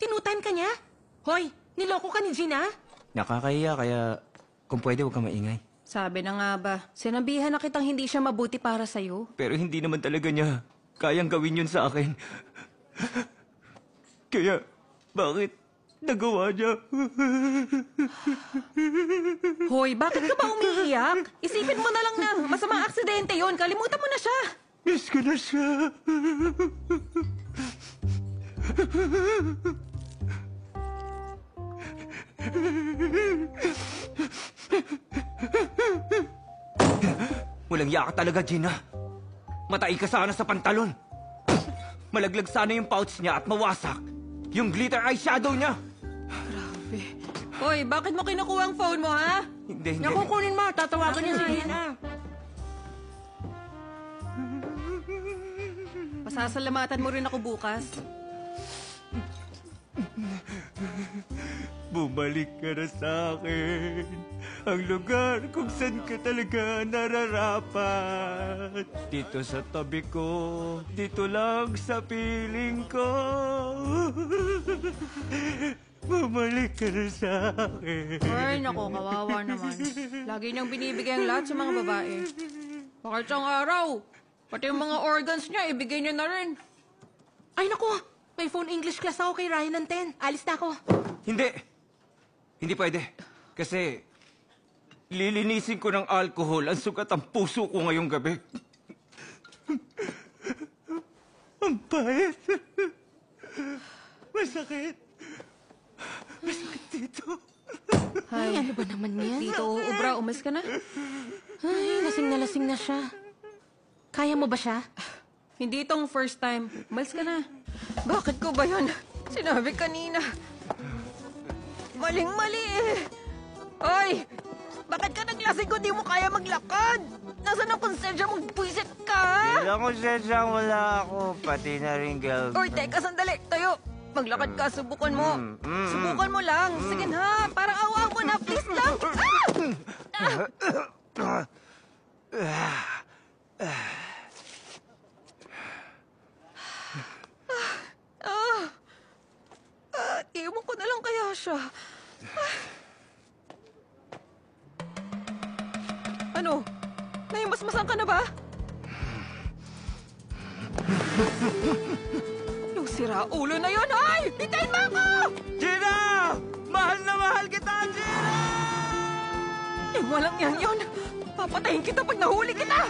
Tinutime ka niya? Hoy, niloko ka ni Gina? Nakakahiya, kaya kung pwede huwag kang maingay. Sabi na nga ba, sinabihan na kitang hindi siya mabuti para sa'yo. Pero hindi naman talaga niya kayang gawin yun sa akin. Kaya, bakit nagawa niya? Hoy, bakit ka ba umiiyak? Isipin mo na lang na masamang aksidente yon. Kalimutan mo na siya. Miss ko na siya. Walang yaka talaga, Gina. Matai ka sana sa pantalon. Malaglag sana yung pouch niya at mawasak yung glitter eyeshadow niya. Grabe. Hoy, bakit mo kinukuha ang phone mo, ha? Hindi. Nakukunin mo, tatawagan niya si Gina. Pasasalamatan mo rin ako bukas. Bumalik ka na sa akin. Ang lugar kung saan ka talaga nararapat. Dito sa tabi ko, dito lang sa piling ko. Bumalik ka na sa akin. Ay, nako, kawawa naman. Lagi niyang binibigay ang lahat sa mga babae. Bakit isang araw? Pati yung mga organs niya, ibigay niya na rin. Ay, naku! May phone English class ako kay Ryan ng 10. Alis na ako. Hindi. Hindi pwede. Kasi lilinisin ko ng alcohol ang sugat ang puso ko ngayong gabi. Ang pait. Masakit. Masakit dito. Ay, ano ba naman yan? Dito, Ubra, umalis ka na. Ay, lasing na siya. Kaya mo ba siya? Hindi itong first time. Umalis ka na. Bakit ko ba yun? Sinabi kanina. Maling-mali eh. Oy! Bakit ka naglasing kung di mo kaya maglakad? Nasaan ang konsensya mong buwisit ka? Kailan ko siya wala ako. Pati na rin girl. Oy, teka, sandali. Tayo. Maglakad ka, subukan mo. Subukan mo lang. Sige na, parang awa mo na. Please lang. Iwan ko na lang kaya siya. Ano? Nahimasmasan ka na ba? Yung sira ulo na yun, ay! Hintayin mo ako! Gina! Mahal na mahal kita, Gina! Yung walang yan yun. Papatayin kita pag nahuli kita!